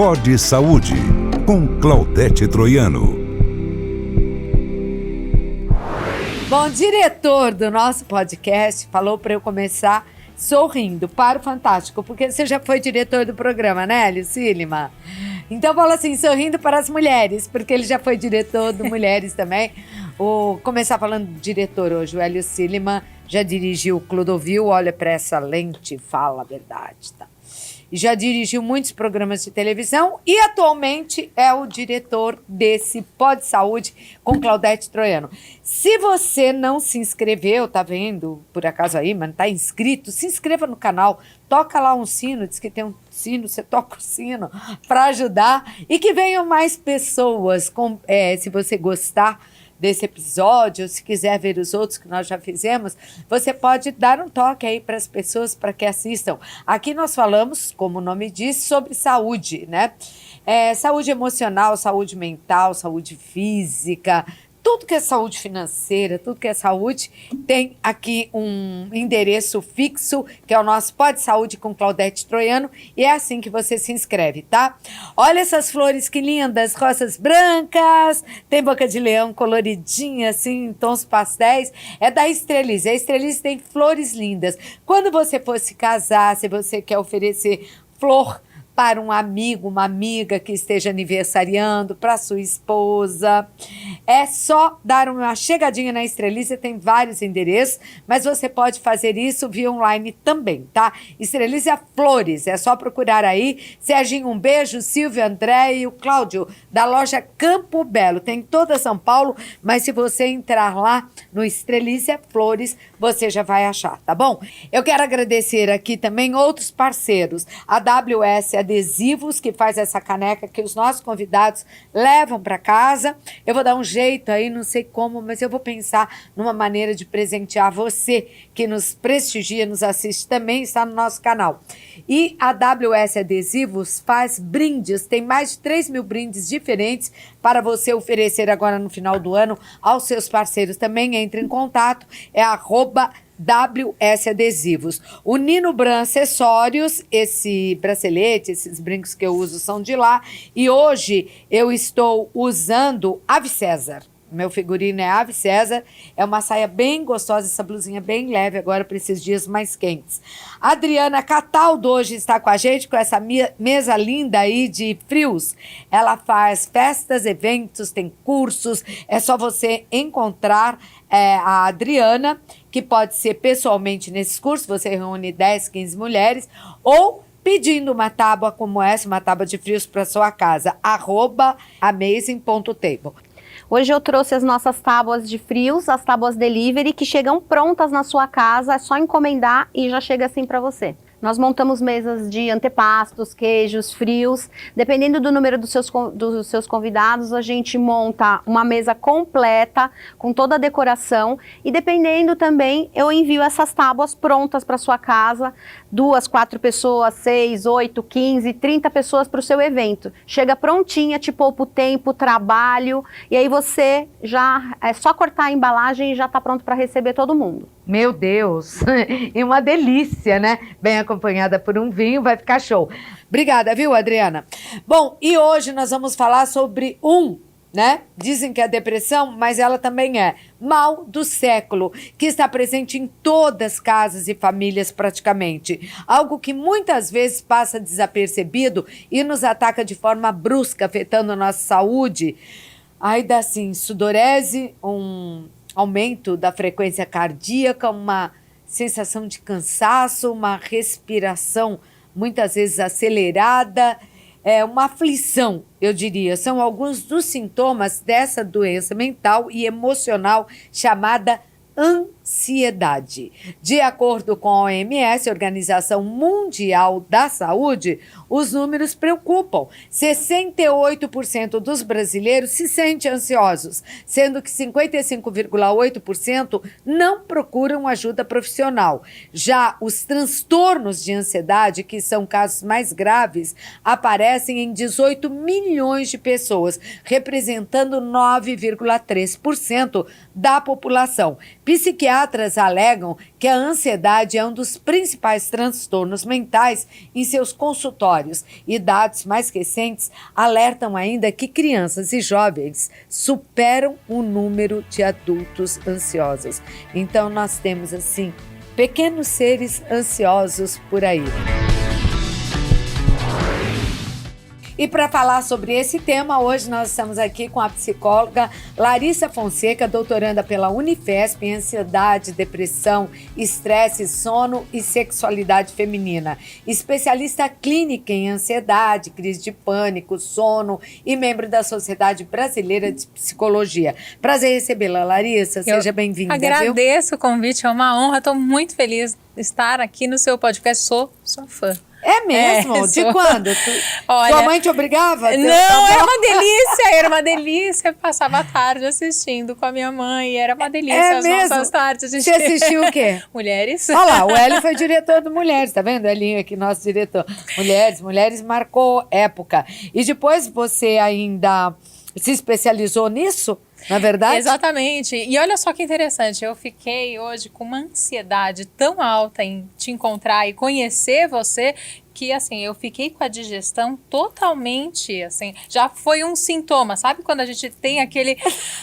Pod Saúde, com Claudete Troiano. Bom, o diretor do nosso podcast falou para eu começar sorrindo para o Fantástico, porque você já foi diretor do programa, né, Hélio Silima? Então fala assim, sorrindo para as mulheres, porque ele já foi diretor do Mulheres também. Começar falando do diretor hoje, o Hélio Silima já dirigiu o Clodovil, olha para essa lente, fala a verdade, tá? E já dirigiu muitos programas de televisão e atualmente é o diretor desse Pod Saúde com Claudete Troiano. Se você não se inscreveu, tá vendo por acaso aí, mas não tá inscrito, se inscreva no canal, toca lá um sino, diz que tem um sino, você toca o sino para ajudar e que venham mais pessoas, se você gostar desse episódio, ou se quiser ver os outros que nós já fizemos, você pode dar um toque aí para as pessoas para que assistam. Aqui nós falamos, como o nome diz, sobre saúde, né? Saúde emocional, saúde mental, saúde física, tudo que é saúde financeira, tudo que é saúde, tem aqui um endereço fixo, que é o nosso Pod Saúde com Claudete Troiano, e é assim que você se inscreve, tá? Olha essas flores que lindas, rosas brancas, tem boca de leão coloridinha, assim, em tons pastéis, é da Estrelize. A Estrelize tem flores lindas. Quando você for se casar, se você quer oferecer flor para um amigo, uma amiga que esteja aniversariando, para sua esposa. É só dar uma chegadinha na Estrelize, tem vários endereços, mas você pode fazer isso via online também, tá? Estrelize Flores, é só procurar aí. Serginho, um beijo, Silvio, André e o Cláudio, da loja Campo Belo. Tem toda São Paulo, mas se você entrar lá no Estrelize Flores, você já vai achar, tá bom? Eu quero agradecer aqui também outros parceiros, a WS Adesivos, que faz essa caneca que os nossos convidados levam para casa. Eu vou dar um jeito aí, não sei como, mas eu vou pensar numa maneira de presentear você que nos prestigia, nos assiste também, está no nosso canal. E a WS Adesivos faz brindes, tem mais de 3 mil brindes diferentes para você oferecer agora no final do ano aos seus parceiros. Também entre em contato, é @WS Adesivos. O Nino Bran Acessórios, esse bracelete, esses brincos que eu uso são de lá. E hoje eu estou usando Ave César. Meu figurino é Ave César. É uma saia bem gostosa, essa blusinha bem leve agora para esses dias mais quentes. A Adriana Cataldo hoje está com a gente, com essa mesa linda aí de frios. Ela faz festas, eventos, tem cursos. É só você encontrar a Adriana, que pode ser pessoalmente nesses cursos, você reúne 10, 15 mulheres, ou pedindo uma tábua como essa, uma tábua de frios para sua casa, @amazing.table. Hoje eu trouxe as nossas tábuas de frios, as tábuas delivery, que chegam prontas na sua casa, é só encomendar e já chega assim para você. Nós montamos mesas de antepastos, queijos, frios. Dependendo do número dos seus convidados, a gente monta uma mesa completa, com toda a decoração. E dependendo também, eu envio essas tábuas prontas para sua casa. 2, 4 pessoas, 6, 8, 15, 30 pessoas para o seu evento. Chega prontinha, te poupa o tempo, trabalho. E aí você já, é só cortar a embalagem e já está pronto para receber todo mundo. Meu Deus, e uma delícia, né? Bem acompanhada por um vinho, vai ficar show. Obrigada, viu, Adriana? Bom, e hoje nós vamos falar sobre né? Dizem que é depressão, mas ela também é mal do século, que está presente em todas as casas e famílias praticamente. Algo que muitas vezes passa desapercebido e nos ataca de forma brusca, afetando a nossa saúde. Aí dá assim, sudorese, aumento da frequência cardíaca, uma sensação de cansaço, uma respiração muitas vezes acelerada, uma aflição, eu diria. São alguns dos sintomas dessa doença mental e emocional chamada ansiedade. De acordo com a OMS, Organização Mundial da Saúde, os números preocupam. 68% dos brasileiros se sentem ansiosos, sendo que 55,8% não procuram ajuda profissional. Já os transtornos de ansiedade, que são casos mais graves, aparecem em 18 milhões de pessoas, representando 9,3% da população. Psiquiatras alegam que a ansiedade é um dos principais transtornos mentais em seus consultórios e dados mais recentes alertam ainda que crianças e jovens superam o número de adultos ansiosos. Então nós temos assim pequenos seres ansiosos por aí. E para falar sobre esse tema, hoje nós estamos aqui com a psicóloga Larissa Fonseca, doutoranda pela Unifesp em ansiedade, depressão, estresse, sono e sexualidade feminina. Especialista clínica em ansiedade, crise de pânico, sono e membro da Sociedade Brasileira de Psicologia. Prazer recebê-la, Larissa. Seja bem-vinda. Agradeço o convite, é uma honra. Estou muito feliz de estar aqui no seu podcast. Sou fã. É mesmo? De quando? Olha, tua mãe te obrigava? Não, era uma delícia. Eu passava a tarde assistindo com a minha mãe, era uma delícia as nossas tardes. Você assistiu o quê? Mulheres. Olha lá, o Hélio foi diretor do Mulheres, tá vendo? Elinho aqui, nosso diretor. Mulheres marcou época. E depois você ainda se especializou nisso? Na verdade? Exatamente. E olha só que interessante, eu fiquei hoje com uma ansiedade tão alta em te encontrar e conhecer você, que assim, eu fiquei com a digestão totalmente, assim, já foi um sintoma, sabe quando a gente tem aquele,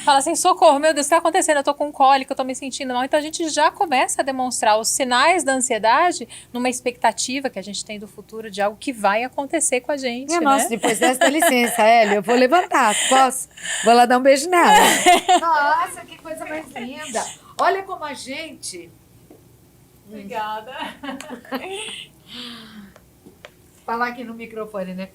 fala assim, socorro, meu Deus, o que está acontecendo? Eu tô com cólica, eu tô me sentindo mal, então a gente já começa a demonstrar os sinais da ansiedade numa expectativa que a gente tem do futuro de algo que vai acontecer com a gente, né? Nossa, depois dessa licença, Hélio, eu vou levantar, posso? Vou lá dar um beijo nela. Nossa, que coisa mais linda. Olha como a gente... Obrigada. Falar aqui no microfone, né?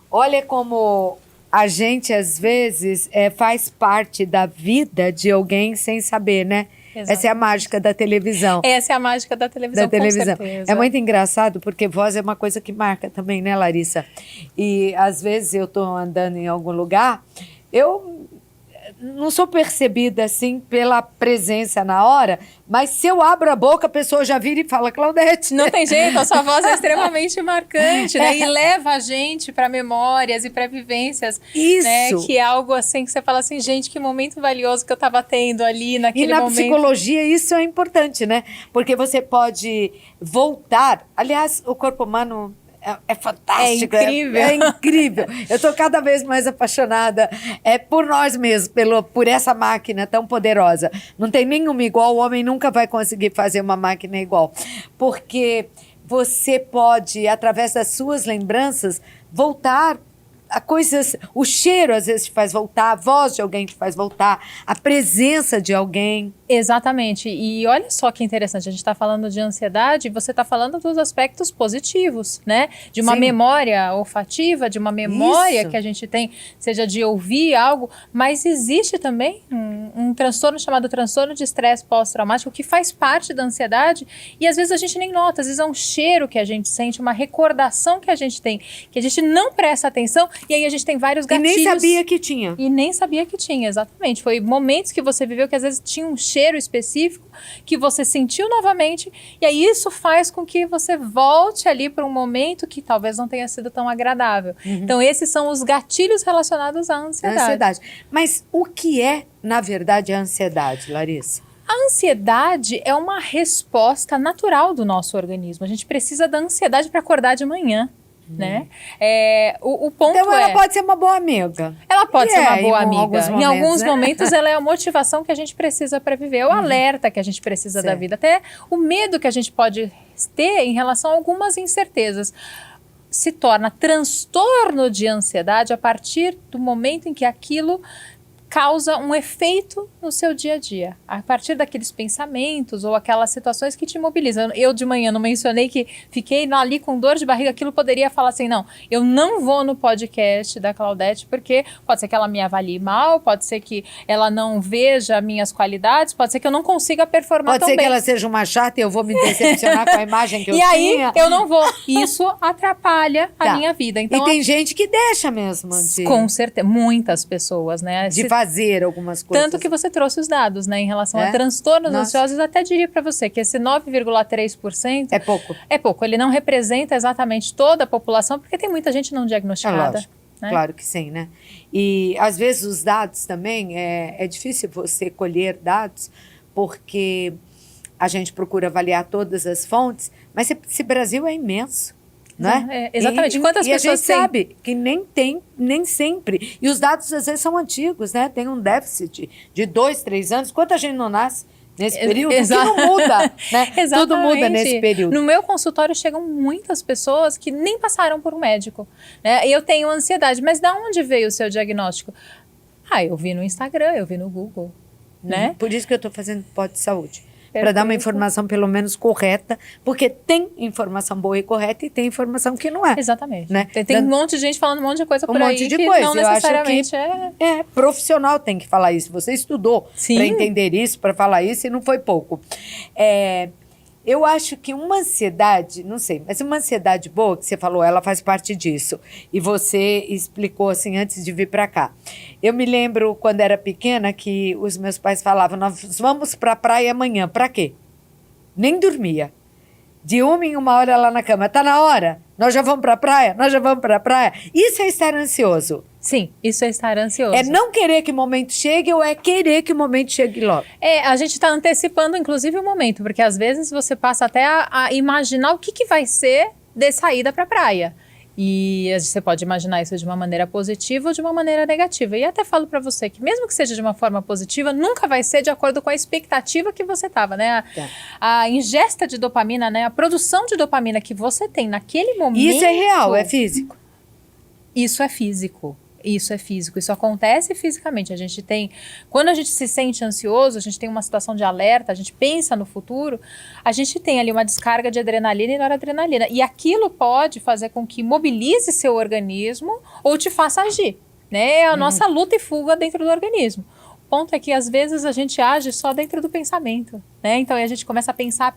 Olha como a gente, às vezes, faz parte da vida de alguém sem saber, né? Exato. Essa é a mágica da televisão. Essa é a mágica da televisão, com certeza. É muito engraçado, porque voz é uma coisa que marca também, né, Larissa? E, às vezes, eu tô andando em algum lugar, eu não sou percebida assim pela presença na hora, mas se eu abro a boca, a pessoa já vira e fala, Claudete. Não tem jeito, a sua voz é extremamente marcante, né? E leva a gente para memórias e para vivências. Isso. Né? Que é algo assim que você fala assim, gente, que momento valioso que eu estava tendo ali naquele momento. E na psicologia isso é importante, né? Porque você pode voltar. Aliás, o corpo humano... É fantástico. É incrível. É incrível. Eu estou cada vez mais apaixonada por nós mesmos, por essa máquina tão poderosa. Não tem nenhuma igual, o homem nunca vai conseguir fazer uma máquina igual. Porque você pode, através das suas lembranças, voltar a coisas... O cheiro, às vezes, te faz voltar, a voz de alguém te faz voltar, a presença de alguém... Exatamente. E olha só que interessante, a gente está falando de ansiedade, você está falando dos aspectos positivos, né? De uma memória olfativa, de uma memória que a gente tem, seja de ouvir algo, mas existe também um transtorno chamado transtorno de estresse pós-traumático que faz parte da ansiedade e às vezes a gente nem nota, às vezes é um cheiro que a gente sente, uma recordação que a gente tem, que a gente não presta atenção e aí a gente tem vários gatilhos. E nem sabia que tinha. E nem sabia que tinha, exatamente. Foi momentos que você viveu que às vezes tinha um cheiro específico que você sentiu novamente e aí isso faz com que você volte ali para um momento que talvez não tenha sido tão agradável. Então esses são os gatilhos relacionados à ansiedade. Mas o que é, na verdade, a ansiedade, Larissa? A ansiedade é uma resposta natural do nosso organismo. A gente precisa da ansiedade para acordar de manhã. Né? O ponto então ela pode ser uma boa amiga. Ela pode ser uma boa amiga. Momentos, em alguns né? momentos ela é a motivação que a gente precisa para viver, é o alerta que a gente precisa da vida, até o medo que a gente pode ter em relação a algumas incertezas. Se torna transtorno de ansiedade a partir do momento em que aquilo causa um efeito no seu dia a dia, a partir daqueles pensamentos ou aquelas situações que te mobilizam. Eu de manhã não mencionei que fiquei ali com dor de barriga, aquilo poderia falar assim, não, eu não vou no podcast da Claudete porque pode ser que ela me avalie mal, pode ser que ela não veja minhas qualidades, pode ser que eu não consiga performar tão bem. Pode ser que ela seja uma chata e eu vou me decepcionar com a imagem que eu tinha. E aí eu não vou. Isso atrapalha a minha vida. Então, e tem gente que deixa mesmo. Com certeza, muitas pessoas, né? De fazer algumas coisas. Tanto que você trouxe os dados, né, em relação a transtornos ansiosos, até diria para você que esse 9,3% é pouco. É pouco, ele não representa exatamente toda a população, porque tem muita gente não diagnosticada. Né? Claro que sim, né? E às vezes os dados também, é difícil você colher dados, porque a gente procura avaliar todas as fontes, mas esse Brasil é imenso. Né? Exatamente. Quantas e pessoas a gente sabe que nem tem, nem sempre. E os dados às vezes são antigos, né? Tem um déficit de 2, 3 anos. Quanta gente não nasce nesse período? Que não muda, né? Tudo muda nesse período. No meu consultório chegam muitas pessoas que nem passaram por um médico, né? E eu tenho ansiedade, mas de onde veio o seu diagnóstico? Eu vi no Instagram, eu vi no Google, né? Por isso que eu estou fazendo pó de saúde. Para dar uma informação pelo menos correta, porque tem informação boa e correta e tem informação que não é. Exatamente. Né? Tem um monte de gente falando um monte de coisa por aí monte de que coisa. não eu necessariamente acho que profissional tem que falar isso. Você estudou para entender isso, para falar isso, e não foi pouco. Eu acho que uma ansiedade, não sei, mas uma ansiedade boa, que você falou, ela faz parte disso. E você explicou assim antes de vir para cá. Eu me lembro quando era pequena que os meus pais falavam, nós vamos para a praia amanhã. Para quê? Nem dormia. De 1 em 1 hora lá na cama. Tá na hora? Nós já vamos para a praia? Nós já vamos para a praia? Isso é estar ansioso. Sim, isso é estar ansioso. É não querer que o momento chegue ou é querer que o momento chegue logo? A gente está antecipando, inclusive, o momento, porque às vezes você passa até a imaginar o que vai ser de saída para a praia. E você pode imaginar isso de uma maneira positiva ou de uma maneira negativa. E até falo para você que mesmo que seja de uma forma positiva, nunca vai ser de acordo com a expectativa que você estava, né? A ingesta de dopamina, né? A produção de dopamina que você tem naquele momento... Isso é real, é físico? Isso é físico. Isso é físico, isso acontece fisicamente. A gente tem, quando a gente se sente ansioso, a gente tem uma situação de alerta, a gente pensa no futuro, a gente tem ali uma descarga de adrenalina e noradrenalina. E aquilo pode fazer com que mobilize seu organismo ou te faça agir, né? É a nossa luta e fuga dentro do organismo. O ponto é que às vezes a gente age só dentro do pensamento, né? Então a gente começa a pensar,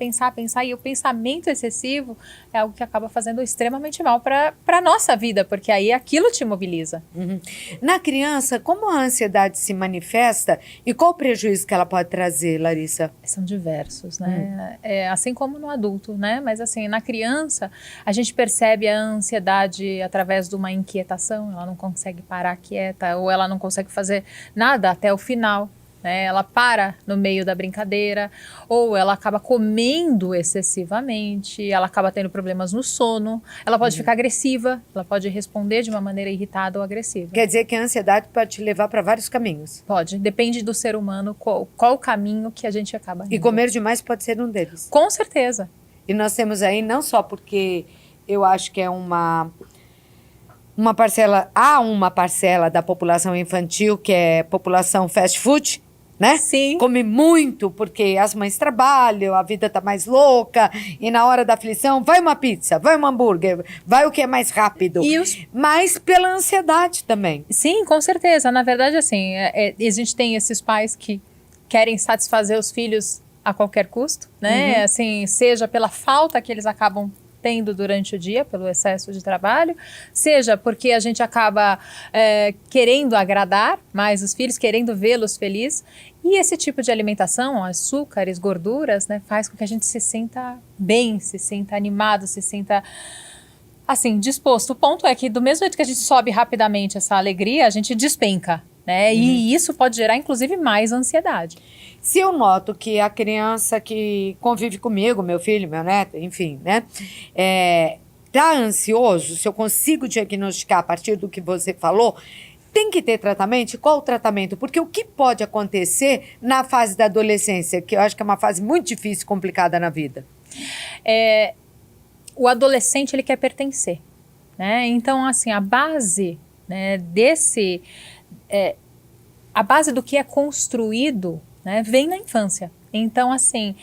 e o pensamento excessivo é algo que acaba fazendo extremamente mal para a nossa vida, porque aí aquilo te mobiliza. Na criança, como a ansiedade se manifesta e qual o prejuízo que ela pode trazer, Larissa? São diversos, né? Assim como no adulto, né? Mas assim, na criança, a gente percebe a ansiedade através de uma inquietação, ela não consegue parar quieta, ou ela não consegue fazer nada até o final. Né? Ela para no meio da brincadeira, ou ela acaba comendo excessivamente, ela acaba tendo problemas no sono, ela pode ficar agressiva, ela pode responder de uma maneira irritada ou agressiva. Quer dizer que a ansiedade pode te levar para vários caminhos? Pode, depende do ser humano qual o caminho que a gente acaba indo. E comer demais pode ser um deles? Com certeza. E nós temos aí, não só porque eu acho que é uma parcela da população infantil que é população fast food, né? Sim. Come muito porque as mães trabalham, a vida tá mais louca e na hora da aflição vai uma pizza, vai um hambúrguer, vai o que é mais rápido. Mas pela ansiedade também. Sim, com certeza. Na verdade, assim, a gente tem esses pais que querem satisfazer os filhos a qualquer custo, né? Assim, seja pela falta que eles acabam tendo durante o dia, pelo excesso de trabalho, seja porque a gente acaba querendo agradar mais os filhos, querendo vê-los felizes. E esse tipo de alimentação, açúcares, gorduras, né, faz com que a gente se sinta bem, se sinta animado, se sinta, assim, disposto. O ponto é que do mesmo jeito que a gente sobe rapidamente essa alegria, a gente despenca, né? E isso pode gerar, inclusive, mais ansiedade. Se eu noto que a criança que convive comigo, meu filho, meu neto, enfim, né, tá ansioso, se eu consigo diagnosticar a partir do que você falou, tem que ter tratamento? Qual o tratamento? Porque o que pode acontecer na fase da adolescência, que eu acho que é uma fase muito difícil e complicada na vida? O adolescente, ele quer pertencer, né? Então, assim, a base, né, a base do que é construído, né, vem na infância. Então, assim,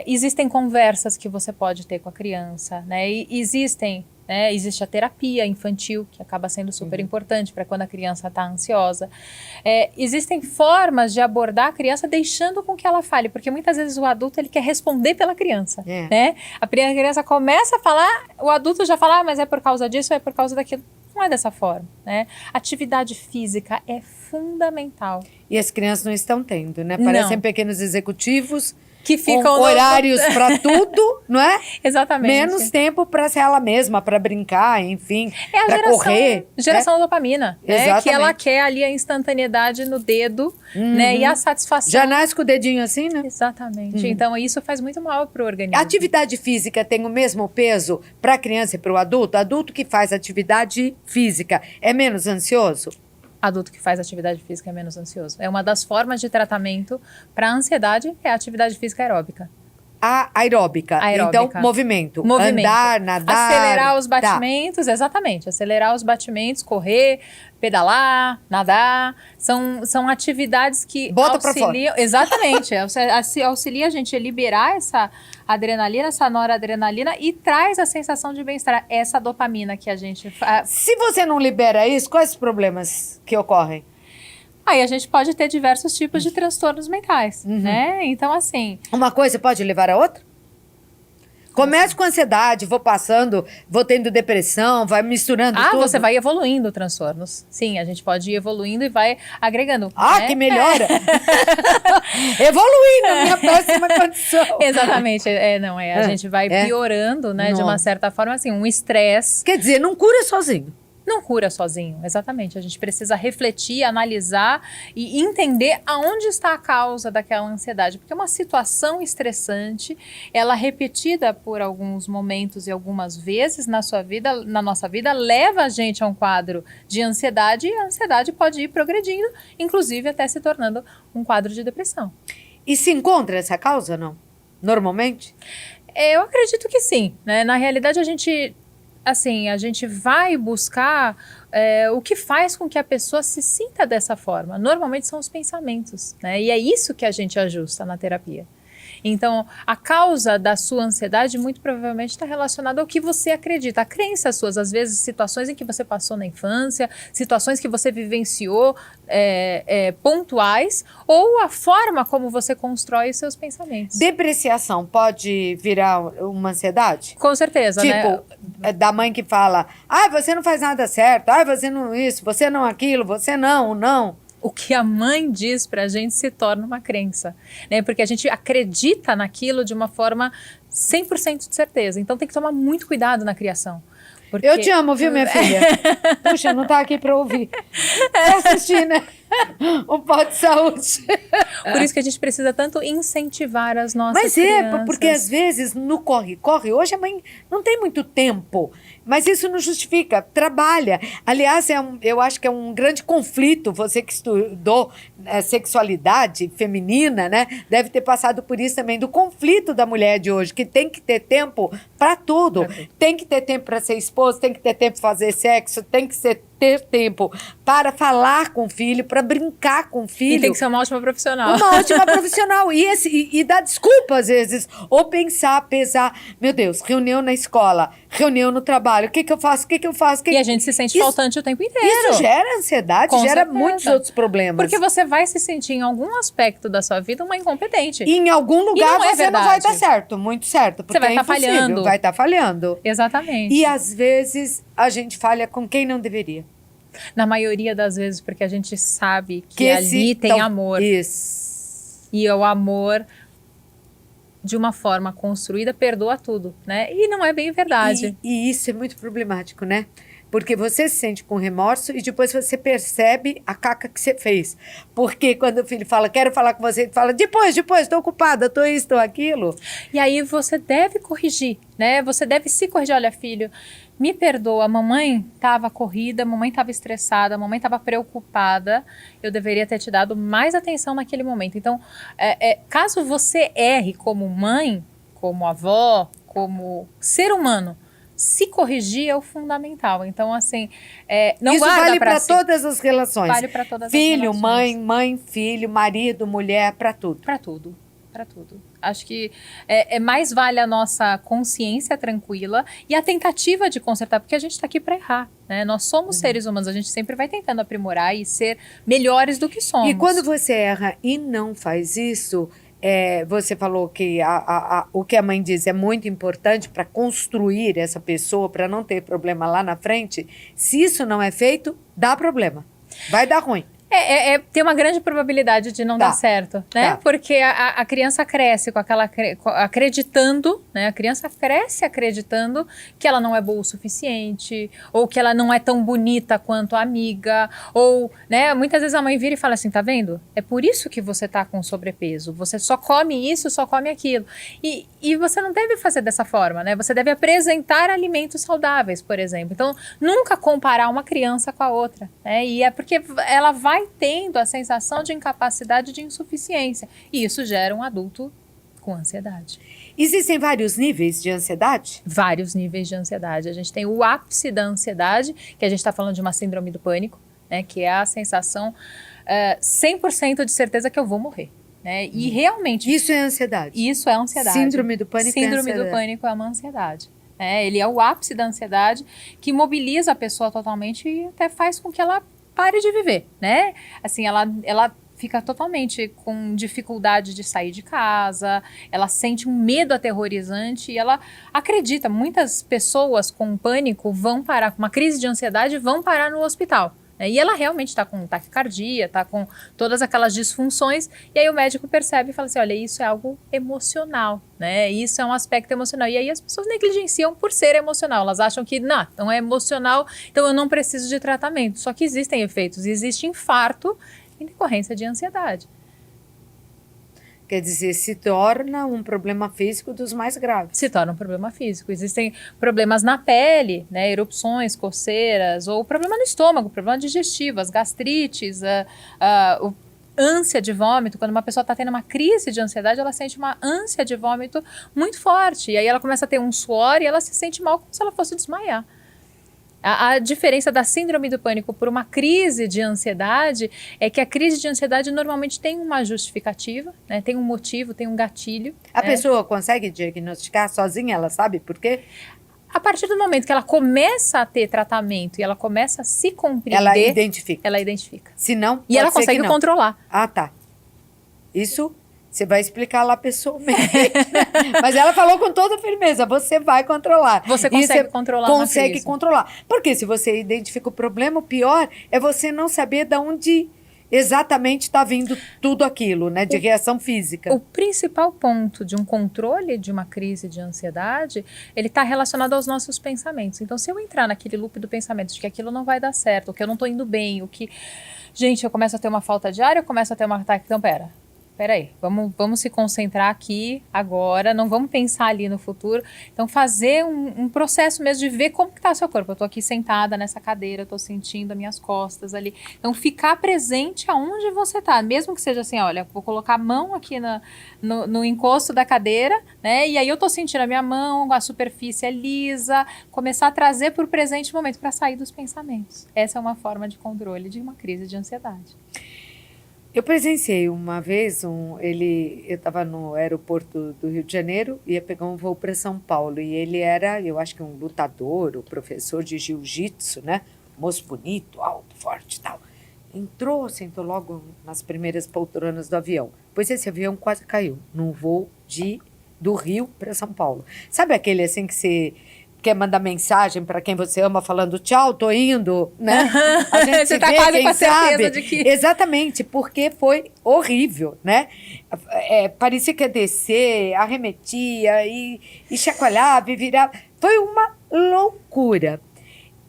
existem conversas que você pode ter com a criança, né? E existe a terapia infantil, que acaba sendo super importante para quando a criança está ansiosa. Existem formas de abordar a criança deixando com que ela fale, porque muitas vezes o adulto ele quer responder pela criança, né? A criança começa a falar, o adulto já fala, mas é por causa disso, é por causa daquilo. Não é dessa forma, né? Atividade física é fundamental. E as crianças não estão tendo, né? Parecem pequenos executivos, Que ficam com no- horários para tudo, não é? Exatamente. Menos tempo para ser ela mesma, para brincar, enfim, É a para geração, correr. geração da dopamina, né? Exatamente. Que ela quer ali a instantaneidade no dedo, né? E a satisfação. Já nasce com o dedinho assim, né? Exatamente. Então, isso faz muito mal pro organismo. A atividade física tem o mesmo peso para a criança e para o adulto? Adulto que faz atividade física é menos ansioso? Adulto que faz atividade física é menos ansioso. É uma das formas de tratamento para ansiedade, é a atividade física aeróbica. A aeróbica. Aeróbica. Então, movimento. Movimento. Andar, nadar. Acelerar os Tá. batimentos, exatamente. Acelerar os batimentos, correr, pedalar, nadar. São atividades que Bota pra auxiliam. Exatamente. Auxilia a gente a liberar essa adrenalina, essa noradrenalina e traz a sensação de bem-estar. Essa dopamina que a gente faz. Se você não libera isso, quais os problemas que ocorrem? Aí a gente pode ter diversos tipos de transtornos mentais, né? Então, assim, Uma coisa pode levar a outra? Começo com ansiedade, vou passando, vou tendo depressão, vai misturando tudo. você vai evoluindo transtornos. Sim, a gente pode ir evoluindo e vai agregando. Ah, né? que melhora! Evoluindo a minha péssima condição. Exatamente, a gente vai é. piorando, né, de uma Nossa. certa forma, assim, um estresse. Quer dizer, não cura sozinho. Não cura sozinho, exatamente. A gente precisa refletir, analisar e entender aonde está a causa daquela ansiedade. Porque uma situação estressante, ela repetida por alguns momentos e algumas vezes na nossa vida, leva a gente a um quadro de ansiedade e a ansiedade pode ir progredindo, inclusive até se tornando um quadro de depressão. E se encontra essa causa, não? Normalmente? Eu acredito que sim, né? Na realidade, a gente vai buscar o que faz com que a pessoa se sinta dessa forma. Normalmente são os pensamentos, né? E é isso que a gente ajusta na terapia. Então, a causa da sua ansiedade muito provavelmente está relacionada ao que você acredita, a crenças suas, às vezes situações em que você passou na infância, situações que você vivenciou pontuais, ou a forma como você constrói os seus pensamentos. Depreciação pode virar uma ansiedade? Com certeza, né? Tipo, da mãe que fala, você não faz nada certo, você não isso, você não aquilo, você não. O que a mãe diz pra gente se torna uma crença, né? Porque a gente acredita naquilo de uma forma 100% de certeza. Então tem que tomar muito cuidado na criação. Porque... Eu te amo, viu, minha filha? Puxa, não tá aqui pra ouvir. Pra assistir, né? O Pó de Saúde. Por isso que a gente precisa tanto incentivar as nossas Mas crianças. porque às vezes no corre-corre, hoje a mãe não tem muito tempo, mas isso não justifica, trabalha. Aliás, eu acho que é um grande conflito, você que estudou sexualidade feminina, né, deve ter passado por isso também, do conflito da mulher de hoje, que tem que ter tempo para tudo. Tem que ter tempo para ser esposa, tem que ter tempo para fazer sexo, tem que ter tempo para falar com o filho, para brincar com o filho. E tem que ser uma ótima profissional. Uma ótima profissional. E dar desculpa, às vezes. Ou pesar. Meu Deus, reunião na escola, reunião no trabalho. O que eu faço? E a gente se sente faltante o tempo inteiro. Isso gera ansiedade, Com gera certeza. muitos outros problemas. Porque você vai se sentir em algum aspecto da sua vida uma incompetente. E em algum lugar não é você não vai verdade. dar certo, muito certo. Porque Você vai é tá impossível, falhando. vai estar falhando. Exatamente. E às vezes a gente falha com quem não deveria. Na maioria das vezes, porque a gente sabe que ali tem amor. Isso. E o amor, de uma forma construída, perdoa tudo, né? E não é bem verdade. E isso é muito problemático, né? Porque você se sente com remorso e depois você percebe a caca que você fez. Porque quando o filho fala, quero falar com você, ele fala, depois, estou ocupada, estou isso, estou aquilo. E aí você deve corrigir, né? Você deve se corrigir. Olha, filho, me perdoa, a mamãe estava corrida, a mamãe estava estressada, a mamãe estava preocupada, eu deveria ter te dado mais atenção naquele momento. Então, caso você erre como mãe, como avó, como ser humano, se corrigir é o fundamental. Então, assim, não isso guarda vale pra para si. todas as relações. Vale para todas as Filho, relações. mãe, filho, marido, mulher, para tudo. Para tudo. Para tudo. Acho que mais vale a nossa consciência tranquila e a tentativa de consertar, porque a gente está aqui para errar, né? Nós somos seres humanos, a gente sempre vai tentando aprimorar e ser melhores do que somos. E quando você erra e não faz isso, você falou que o que a mãe diz é muito importante para construir essa pessoa, para não ter problema lá na frente. Se isso não é feito, dá problema. Vai dar ruim. Tem uma grande probabilidade de não Tá. dar certo, né? Tá. Porque a criança cresce com aquela acreditando, né? A criança cresce acreditando que ela não é boa o suficiente, ou que ela não é tão bonita quanto a amiga, ou, né? Muitas vezes a mãe vira e fala assim, tá vendo? É por isso que você tá com sobrepeso. Você só come isso, só come aquilo. E você não deve fazer dessa forma, né? Você deve apresentar alimentos saudáveis, por exemplo. Então, nunca comparar uma criança com a outra, né? E é porque ela vai tendo a sensação de incapacidade, de insuficiência. E isso gera um adulto com ansiedade. Existem vários níveis de ansiedade? Vários níveis de ansiedade. A gente tem o ápice da ansiedade, que a gente está falando de uma síndrome do pânico, né? Que é a sensação 100% de certeza que eu vou morrer. Né? E realmente... Isso é ansiedade? Isso é ansiedade. Síndrome do pânico Síndrome do pânico é uma ansiedade. Ele é o ápice da ansiedade que mobiliza a pessoa totalmente e até faz com que ela pare de viver, né? Assim, ela fica totalmente com dificuldade de sair de casa, ela sente um medo aterrorizante e ela acredita. Muitas pessoas com pânico vão parar, com uma crise de ansiedade, vão parar no hospital. E ela realmente está com taquicardia, está com todas aquelas disfunções, e aí o médico percebe e fala assim, olha, isso é algo emocional, né? Isso é um aspecto emocional. E aí as pessoas negligenciam por ser emocional, elas acham que não é emocional, então eu não preciso de tratamento. Só que existem efeitos, existe infarto em decorrência de ansiedade. Quer dizer, se torna um problema físico dos mais graves. Se torna um problema físico. Existem problemas na pele, né, erupções, coceiras, ou problema no estômago, problema digestivo, as gastrites, ânsia de vômito. Quando uma pessoa está tendo uma crise de ansiedade, ela sente uma ânsia de vômito muito forte. E aí ela começa a ter um suor e ela se sente mal como se ela fosse desmaiar. A diferença da síndrome do pânico por uma crise de ansiedade é que a crise de ansiedade normalmente tem uma justificativa, né? Tem um motivo, tem um gatilho. A pessoa consegue diagnosticar sozinha, ela sabe por quê? A partir do momento que ela começa a ter tratamento e ela começa a se compreender, Ela identifica. ela identifica. Se não, E ela pode ser consegue que não. controlar. Ah, tá. Isso você vai explicar lá pessoalmente. Mas ela falou com toda firmeza, você vai controlar. Você consegue controlar uma Consegue crise. controlar. Porque se você identifica o problema, o pior é você não saber de onde exatamente está vindo tudo aquilo, né? De reação física. O principal ponto de um controle de uma crise de ansiedade, ele está relacionado aos nossos pensamentos. Então, se eu entrar naquele loop do pensamento de que aquilo não vai dar certo, ou que eu não estou indo bem, ou que, gente, eu começo a ter uma falta de ar, eu começo a ter um ataque, então peraí, vamos se concentrar aqui agora, não vamos pensar ali no futuro. Então, fazer um processo mesmo de ver como que está o seu corpo. Eu estou aqui sentada nessa cadeira, eu estou sentindo as minhas costas ali. Então, ficar presente aonde você está, mesmo que seja assim, olha, vou colocar a mão aqui no encosto da cadeira, né? E aí eu estou sentindo a minha mão, a superfície é lisa, começar a trazer para o presente momento, para sair dos pensamentos. Essa é uma forma de controle de uma crise de ansiedade. Eu presenciei uma vez, eu estava no aeroporto do Rio de Janeiro, ia pegar um voo para São Paulo, e ele era, eu acho que um lutador, o professor de jiu-jitsu, né? Moço bonito, alto, forte e tal. Entrou, sentou logo nas primeiras poltronas do avião. Pois esse avião quase caiu, num voo do Rio para São Paulo. Sabe aquele assim que você quer mandar mensagem para quem você ama falando tchau, tô indo, né? A gente Você tá vê, quase quem com a certeza sabe. de que... Exatamente, porque foi horrível, né? Parecia que ia descer, arremetia e chacoalhava e virava. Foi uma loucura.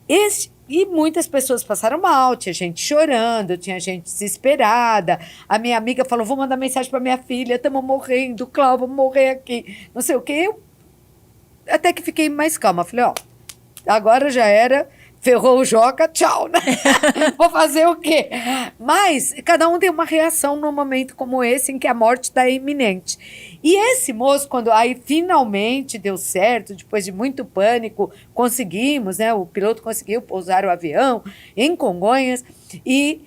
E muitas pessoas passaram mal, tinha gente chorando, tinha gente desesperada. A minha amiga falou, vou mandar mensagem para minha filha, estamos morrendo, Cláudio, vamos morrer aqui. Não sei o quê. Eu até que fiquei mais calma. Falei, agora já era, ferrou o Joca, tchau, né? Vou fazer o quê? Mas cada um tem uma reação num momento como esse, em que a morte está iminente. E esse moço, quando aí finalmente deu certo, depois de muito pânico, conseguimos, né? O piloto conseguiu pousar o avião em Congonhas. E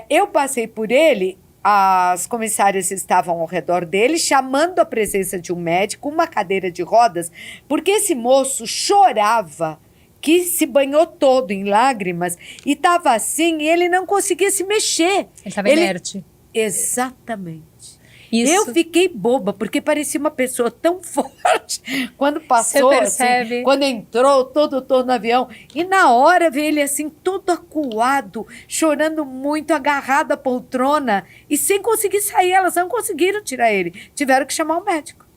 eu passei por ele. As comissárias estavam ao redor dele, chamando a presença de um médico, uma cadeira de rodas, porque esse moço chorava, que se banhou todo em lágrimas, e estava assim, e ele não conseguia se mexer. Ele estava inerte. Exatamente. Isso. Eu fiquei boba, porque parecia uma pessoa tão forte. Quando passou, Você percebe. assim, quando entrou, todo no avião. E na hora veio ele assim, todo acuado, chorando muito, agarrado à poltrona. E sem conseguir sair, elas não conseguiram tirar ele. Tiveram que chamar o médico.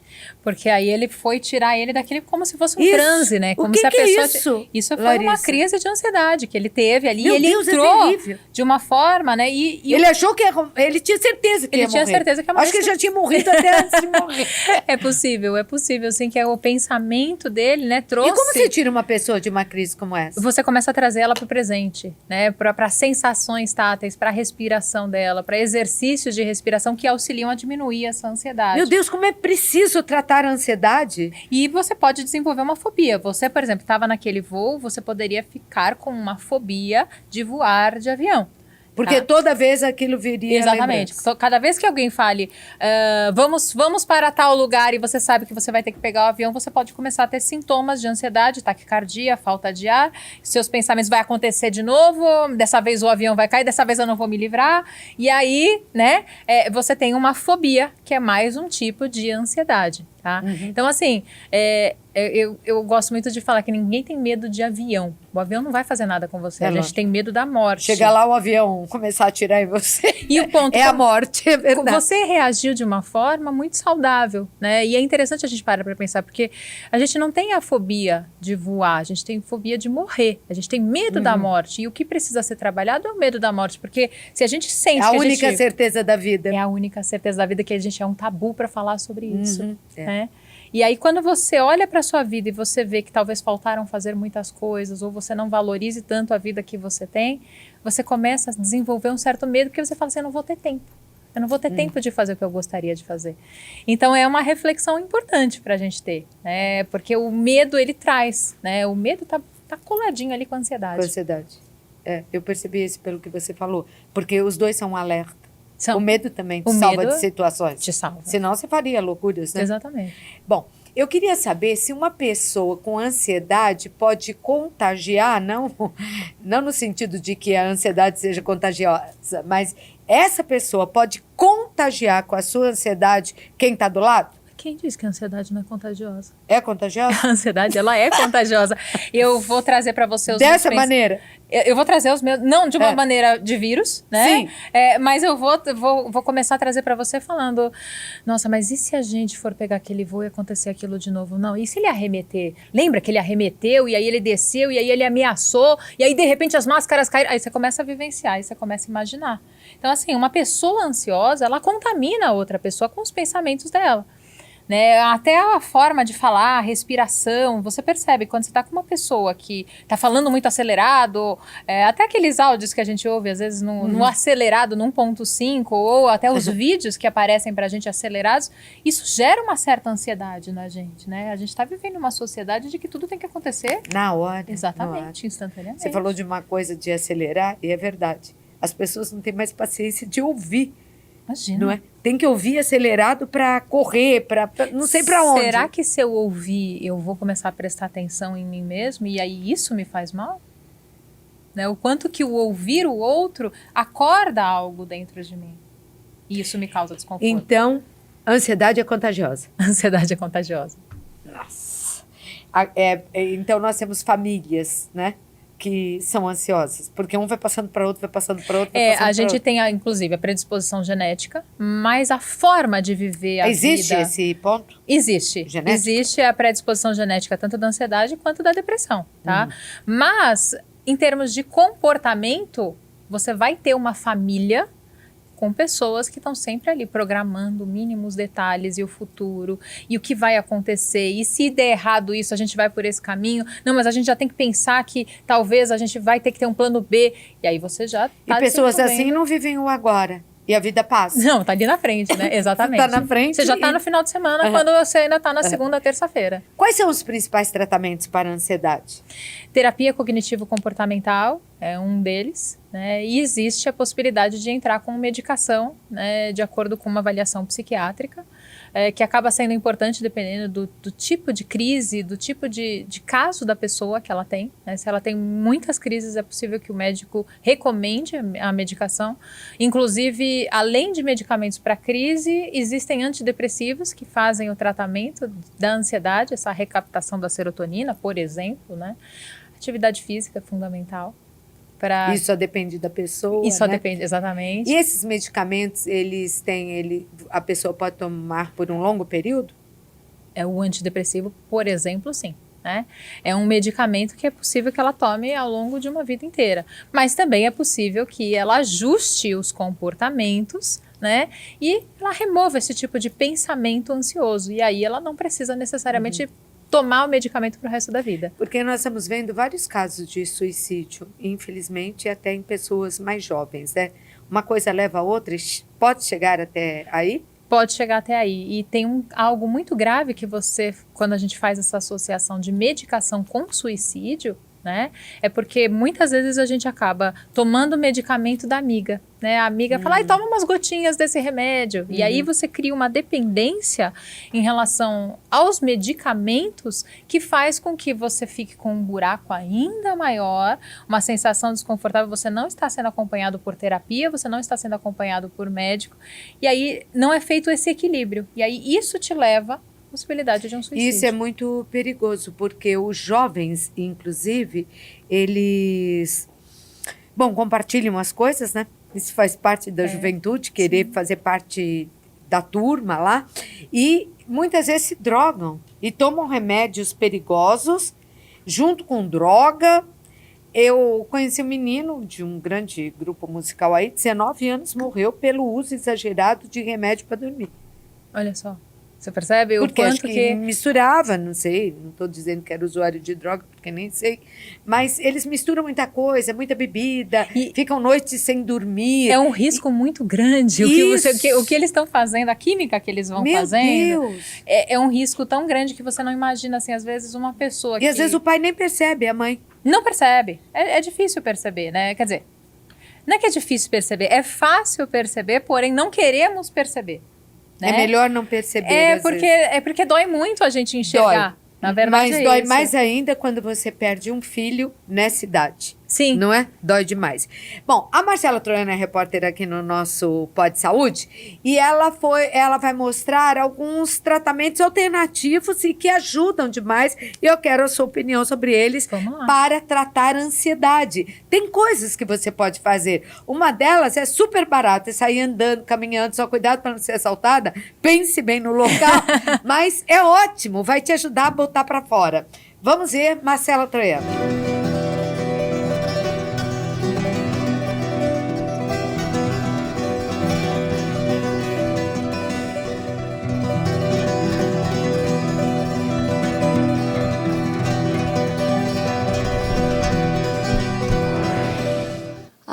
Porque aí ele foi tirar ele daquele como se fosse um Isso. transe, né? Como O que se a que é pessoa isso, Isso foi Larissa? uma crise de ansiedade que ele teve ali. Meu E ele Deus, é entrou terrível. de uma forma, né? E Ele achou que ele tinha certeza que Ele ia tinha morrer. certeza que ia morrer. Acho que ele já tinha morrido até antes de morrer. é possível, assim, que é o pensamento dele, né? Trouxe. E como você tira uma pessoa de uma crise como essa? Você começa a trazer ela para o presente, né? Para sensações táteis, para a respiração dela, para exercícios de respiração que auxiliam a diminuir essa ansiedade. Meu Deus, como é preciso tratar a ansiedade? E você pode desenvolver uma fobia. Você, por exemplo, estava naquele voo, você poderia ficar com uma fobia de voar de avião. Porque Tá. toda vez aquilo viria Exatamente. lembrança. Cada vez que alguém fale, vamos para tal lugar e você sabe que você vai ter que pegar o avião, você pode começar a ter sintomas de ansiedade, taquicardia, falta de ar. Seus pensamentos vai acontecer de novo, dessa vez o avião vai cair, dessa vez eu não vou me livrar. E aí, né, você tem uma fobia, que é mais um tipo de ansiedade. Tá? Então, assim, eu gosto muito de falar que ninguém tem medo de avião. O avião não vai fazer nada com você. É A gente lógico. tem medo da morte. Chegar lá o avião começar a atirar em você. E o ponto é a morte, é verdade. Você reagiu de uma forma muito saudável, né? E é interessante a gente parar para pensar, porque a gente não tem a fobia de voar, a gente tem fobia de morrer, a gente tem medo da morte. E o que precisa ser trabalhado é o medo da morte, porque se a gente sente É a que única a gente... certeza da vida. É a única certeza da vida, que a gente é um tabu para falar sobre isso, é. né? E aí, quando você olha para sua vida e você vê que talvez faltaram fazer muitas coisas, ou você não valorize tanto a vida que você tem, você começa a desenvolver um certo medo, porque você fala assim, eu não vou ter tempo. Eu não vou ter tempo de fazer o que eu gostaria de fazer. Então, é uma reflexão importante para a gente ter, né? Porque o medo, ele traz, né? O medo tá coladinho ali com a ansiedade. Com ansiedade. Eu percebi isso pelo que você falou. Porque os dois são um alerta. São. O medo também te O salva medo de situações. te salva. Senão você faria loucuras, né? Exatamente. Bom, eu queria saber se uma pessoa com ansiedade pode contagiar, não no sentido de que a ansiedade seja contagiosa, mas essa pessoa pode contagiar com a sua ansiedade quem está do lado? Quem diz que a ansiedade não é contagiosa? É contagiosa? A ansiedade, ela é contagiosa. Eu vou trazer para você os Dessa meus maneira? Eu vou trazer os meus, não de uma maneira de vírus, né? Sim. Mas eu vou começar a trazer para você falando, nossa, mas e se a gente for pegar aquele voo e acontecer aquilo de novo? Não, e se ele arremeter? Lembra que ele arremeteu e aí ele desceu e aí ele ameaçou e aí de repente as máscaras caíram? Aí você começa a vivenciar, aí você começa a imaginar. Então assim, uma pessoa ansiosa, ela contamina a outra pessoa com os pensamentos dela. Né? Até a forma de falar, a respiração, você percebe quando você está com uma pessoa que está falando muito acelerado, até aqueles áudios que a gente ouve às vezes no acelerado, no 1.5, ou até os vídeos que aparecem para a gente acelerados, isso gera uma certa ansiedade na gente, né? A gente está vivendo uma sociedade de que tudo tem que acontecer Na hora. exatamente, instantaneamente. Você falou de uma coisa de acelerar, e é verdade. As pessoas não têm mais paciência de ouvir. Imagina. Não é? Tem que ouvir acelerado para correr, para não sei para onde. Será que se eu ouvir, eu vou começar a prestar atenção em mim mesmo e aí isso me faz mal? Né? O quanto que o ouvir o outro acorda algo dentro de mim. E isso me causa desconforto. Então, a ansiedade é contagiosa. A ansiedade é contagiosa. Nossa. Então, nós temos famílias, né? Que são ansiosas, porque um vai passando para outro, vai passando para outro, vai passando A gente pra outro. tem, inclusive, a predisposição genética, mas a forma de viver a Existe vida... esse ponto? Existe. Genética? Existe a predisposição genética tanto da ansiedade quanto da depressão, tá? Mas, em termos de comportamento, você vai ter uma família com pessoas que estão sempre ali programando mínimos detalhes e o futuro e o que vai acontecer. E se der errado isso, a gente vai por esse caminho. Não, mas a gente já tem que pensar que talvez a gente vai ter que ter um plano B. E aí você já tá E pessoas desenvolvendo. assim não vivem o agora. E a vida passa. Não, tá ali na frente, né? Exatamente. Tá na frente Você já tá e- no final de semana, quando você ainda tá na segunda, terça-feira. Quais são os principais tratamentos para a ansiedade? Terapia cognitivo-comportamental é um deles, né? E existe a possibilidade de entrar com medicação, né, de acordo com uma avaliação psiquiátrica, que acaba sendo importante dependendo do tipo de crise, do tipo de caso da pessoa que ela tem, né? Se ela tem muitas crises, é possível que o médico recomende a medicação. Inclusive, além de medicamentos para crise, existem antidepressivos que fazem o tratamento da ansiedade, essa recaptação da serotonina, por exemplo, né? Atividade física é fundamental. Isso só depende da pessoa, Isso só né? depende, exatamente. E esses medicamentos, a pessoa pode tomar por um longo período? O antidepressivo, por exemplo, sim. Né? É um medicamento que é possível que ela tome ao longo de uma vida inteira. Mas também é possível que ela ajuste os comportamentos, né? E ela remova esse tipo de pensamento ansioso. E aí ela não precisa necessariamente tomar o medicamento para o resto da vida. Porque nós estamos vendo vários casos de suicídio, infelizmente, até em pessoas mais jovens, né? Uma coisa leva a outra, pode chegar até aí? Pode chegar até aí. E tem algo muito grave que quando a gente faz essa associação de medicação com suicídio, né? É porque muitas vezes a gente acaba tomando o medicamento da amiga, né? A amiga fala, ai, toma umas gotinhas desse remédio. E aí você cria uma dependência em relação aos medicamentos que faz com que você fique com um buraco ainda maior, uma sensação desconfortável, você não está sendo acompanhado por terapia, você não está sendo acompanhado por médico, e aí não é feito esse equilíbrio. E aí isso te leva possibilidade de um suicídio. Isso é muito perigoso, porque os jovens, inclusive, eles, compartilham as coisas, né? Isso faz parte da juventude, querer fazer parte da turma lá, e muitas vezes se drogam e tomam remédios perigosos, junto com droga. Eu conheci um menino de um grande grupo musical aí, 19 anos, morreu pelo uso exagerado de remédio para dormir. Olha só. Você percebe o porque quanto acho que misturava, não sei, não estou dizendo que era usuário de droga, porque nem sei, mas eles misturam muita coisa, muita bebida, ficam noites sem dormir. É um risco muito grande. O que eles estão fazendo, a química que eles vão fazendo, Deus. É um risco tão grande que você não imagina, assim, às vezes uma pessoa que... E às vezes o pai nem percebe, a mãe. Não percebe. É difícil perceber, né? Quer dizer, não é que é difícil perceber, é fácil perceber, porém não queremos perceber. Né? É melhor não perceber, porque dói muito a gente enxergar. Dói. Na verdade, mas dói mais ainda quando você perde um filho nessa idade. Sim. Não é? Dói demais. Bom, a Marcela Troiano é repórter aqui no nosso Pod Saúde e ela vai mostrar alguns tratamentos alternativos e que ajudam demais. E eu quero a sua opinião sobre eles para tratar a ansiedade. Tem coisas que você pode fazer. Uma delas é super barata, é sair andando, caminhando, só cuidado para não ser assaltada. Pense bem no local, mas é ótimo, vai te ajudar a botar para fora. Vamos ver, Marcela Troiano.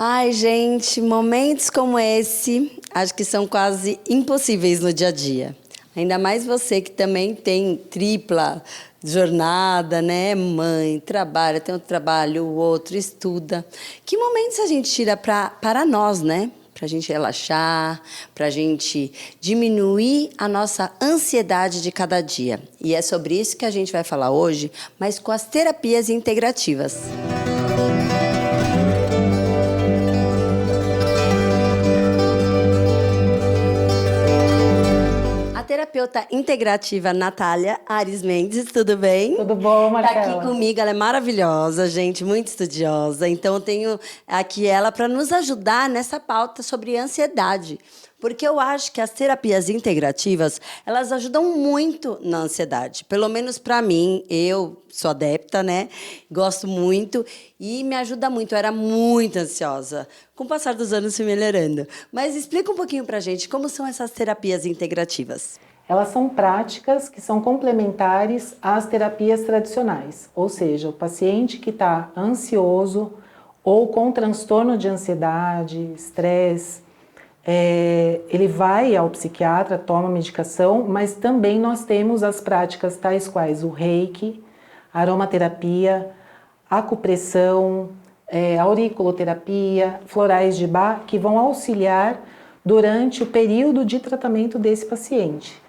Ai, gente, momentos como esse, acho que são quase impossíveis no dia a dia. Ainda mais você que também tem tripla jornada, né? Mãe, trabalha, tem outro trabalho, o outro estuda. Que momentos a gente tira para nós, né? Para a gente relaxar, para a gente diminuir a nossa ansiedade de cada dia. E é sobre isso que a gente vai falar hoje, mas com as terapias integrativas. Terapeuta integrativa Natália Ares Mendes, tudo bem? Tudo bom, Marcela? Tá aqui comigo, ela é maravilhosa, gente, muito estudiosa. Então, eu tenho aqui ela para nos ajudar nessa pauta sobre ansiedade. Porque eu acho que as terapias integrativas, elas ajudam muito na ansiedade. Pelo menos para mim, eu sou adepta, né? Gosto muito e me ajuda muito. Eu era muito ansiosa. Com o passar dos anos, fui melhorando. Mas explica um pouquinho para a gente como são essas terapias integrativas. Elas são práticas que são complementares às terapias tradicionais. Ou seja, o paciente que está ansioso ou com transtorno de ansiedade, estresse, ele vai ao psiquiatra, toma medicação, mas também nós temos as práticas tais quais o reiki, a aromaterapia, a acupressão, a auriculoterapia, florais de Bach, que vão auxiliar durante o período de tratamento desse paciente.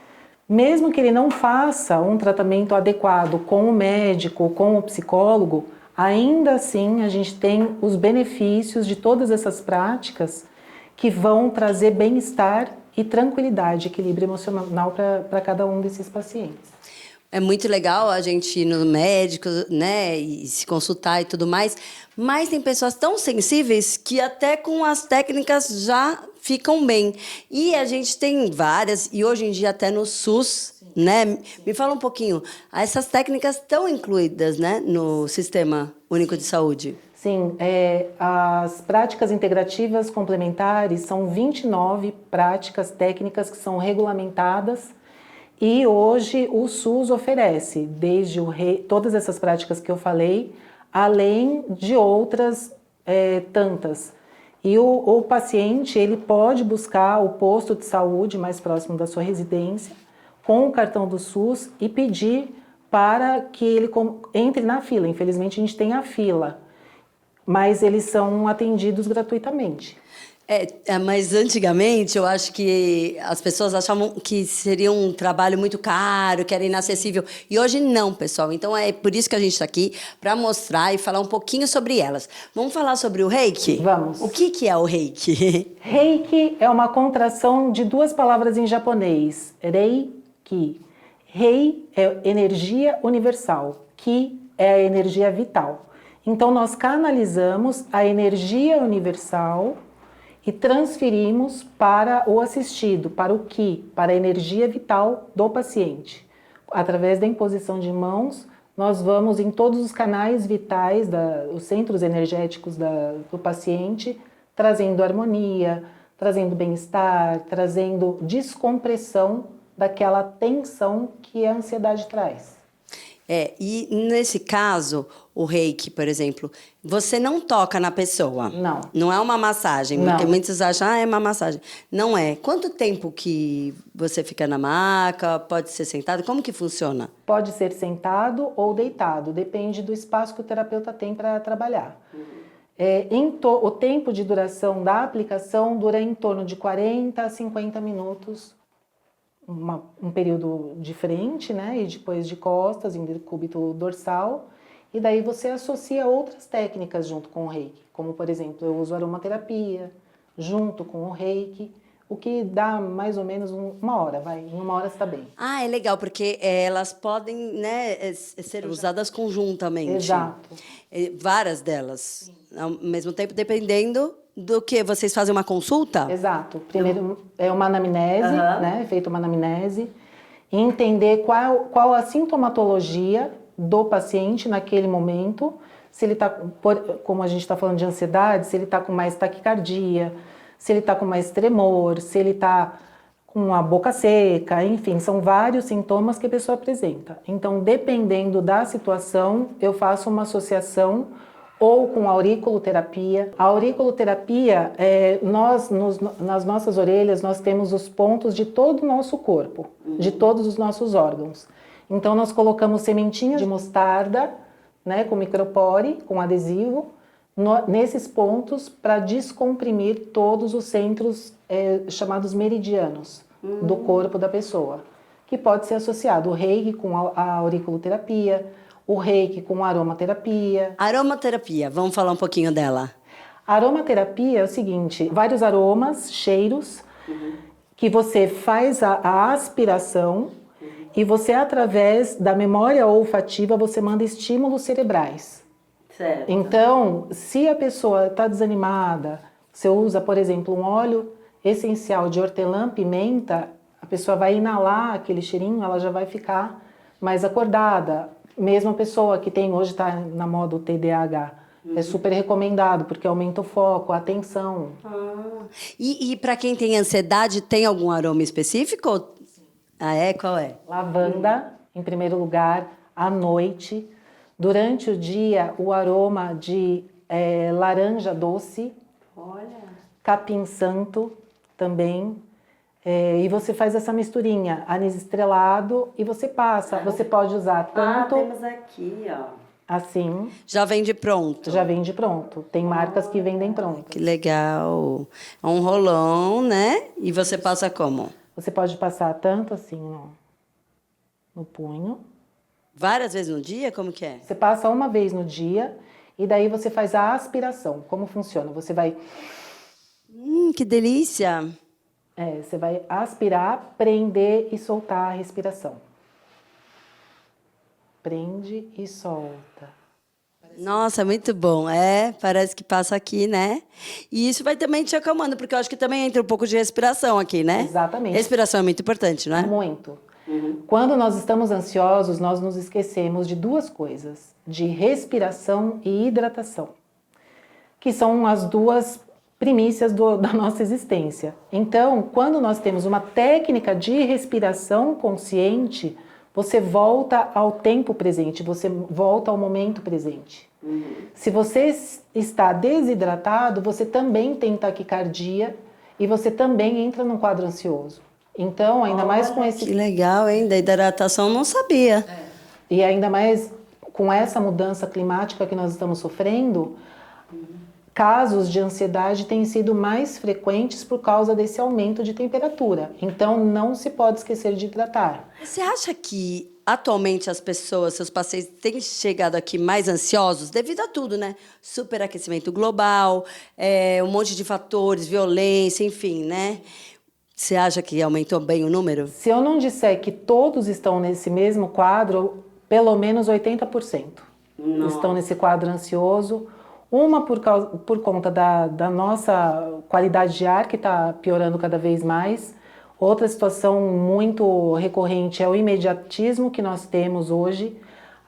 Mesmo que ele não faça um tratamento adequado com o médico, com o psicólogo, ainda assim a gente tem os benefícios de todas essas práticas que vão trazer bem-estar e tranquilidade, equilíbrio emocional para cada um desses pacientes. É muito legal a gente ir no médico, né, e se consultar e tudo mais, mas tem pessoas tão sensíveis que até com as técnicas já ficam bem. E a gente tem várias, e hoje em dia até no SUS, né? Me fala um pouquinho, essas técnicas estão incluídas, né, no Sistema Único de Saúde? Sim, as práticas integrativas complementares são 29 práticas técnicas que são regulamentadas. E hoje o SUS oferece, desde todas essas práticas que eu falei, além de outras tantas. E o paciente ele pode buscar o posto de saúde mais próximo da sua residência com o cartão do SUS e pedir para que ele entre na fila. Infelizmente a gente tem a fila, mas eles são atendidos gratuitamente. Mas antigamente eu acho que as pessoas achavam que seria um trabalho muito caro, que era inacessível. E hoje não, pessoal. Então é por isso que a gente está aqui, para mostrar e falar um pouquinho sobre elas. Vamos falar sobre o Reiki? Vamos. O que é o Reiki? Reiki é uma contração de duas palavras em japonês. Reiki. Rei é energia universal. Ki é a energia vital. Então nós canalizamos a energia universal e transferimos para o assistido, para o Ki, para a energia vital do paciente. Através da imposição de mãos, nós vamos em todos os canais vitais, os centros energéticos do paciente, trazendo harmonia, trazendo bem-estar, trazendo descompressão daquela tensão que a ansiedade traz. E nesse caso, o Reiki, por exemplo, você não toca na pessoa. Não. Não é uma massagem, Não. porque muitos acham, é uma massagem. Não é. Quanto tempo que você fica na maca? Pode ser sentado? Como que funciona? Pode ser sentado ou deitado, depende do espaço que o terapeuta tem para trabalhar. O tempo de duração da aplicação dura em torno de 40 a 50 minutos, um período de frente, né, e depois de costas, em decúbito dorsal, e daí você associa outras técnicas junto com o Reiki, como por exemplo, eu uso aromaterapia junto com o Reiki, o que dá mais ou menos uma hora, em uma hora você está bem. É legal, porque elas podem, né, ser usadas conjuntamente. Exato. Várias delas, ao mesmo tempo, dependendo do que vocês fazem uma consulta? Exato. Primeiro é uma anamnese, né? Feita uma anamnese, e entender qual a sintomatologia do paciente naquele momento, se ele está, como a gente está falando de ansiedade, se ele está com mais taquicardia, se ele está com mais tremor, se ele está com a boca seca, enfim, são vários sintomas que a pessoa apresenta. Então, dependendo da situação, eu faço uma associação ou com auriculoterapia. A auriculoterapia, nas nossas orelhas, nós temos os pontos de todo o nosso corpo, de todos os nossos órgãos. Então, nós colocamos sementinhas de mostarda, né, com micropore, com adesivo, nesses pontos para descomprimir todos os centros chamados meridianos do corpo da pessoa, que pode ser associado o Reiki com a auriculoterapia, o Reiki com aromaterapia. Aromaterapia, vamos falar um pouquinho dela. A aromaterapia é o seguinte, vários aromas, cheiros, que você faz a aspiração e você, através da memória olfativa, você manda estímulos cerebrais. Certo. Então, se a pessoa está desanimada, você usa, por exemplo, um óleo essencial de hortelã-pimenta, a pessoa vai inalar aquele cheirinho, ela já vai ficar mais acordada. Mesmo a pessoa que hoje está na moda o TDAH, é super recomendado, porque aumenta o foco, a atenção. E para quem tem ansiedade, tem algum aroma específico? Qual é? Lavanda, em primeiro lugar, à noite. Durante o dia, o aroma de laranja doce. Olha. Capim santo também. E você faz essa misturinha, anis estrelado, e você passa. Você pode usar tanto temos aqui, ó. assim. Já vende pronto. Já vende pronto. Tem marcas que vendem pronto. Que legal. É um rolão, né? E você passa como? Você pode passar tanto assim, ó, no punho. Várias vezes no dia? Como que é? Você passa uma vez no dia e daí você faz a aspiração. Como funciona? Você vai, Que delícia! você vai aspirar, prender e soltar a respiração. Prende e solta. Nossa, muito bom. Parece que passa aqui, né? E isso vai também te acalmando, porque eu acho que também entra um pouco de respiração aqui, né? Exatamente. Respiração é muito importante, não é? Muito. Quando nós estamos ansiosos, nós nos esquecemos de duas coisas: de respiração e hidratação, que são as duas primícias da nossa existência. Então, quando nós temos uma técnica de respiração consciente, você volta ao tempo presente, você volta ao momento presente. Se você está desidratado, você também tem taquicardia e você também entra num quadro ansioso. Então, ainda mais com esse... Que legal, hein? Da hidratação eu não sabia. E ainda mais com essa mudança climática que nós estamos sofrendo, casos de ansiedade têm sido mais frequentes por causa desse aumento de temperatura. Então, não se pode esquecer de hidratar. Você acha que atualmente as pessoas, seus pacientes, têm chegado aqui mais ansiosos devido a tudo, né? Superaquecimento global, um monte de fatores, violência, enfim, né? Você acha que aumentou bem o número? Se eu não disser que todos estão nesse mesmo quadro, pelo menos 80% estão nesse quadro ansioso. Uma por conta da nossa qualidade de ar, que está piorando cada vez mais. Outra situação muito recorrente é o imediatismo que nós temos hoje,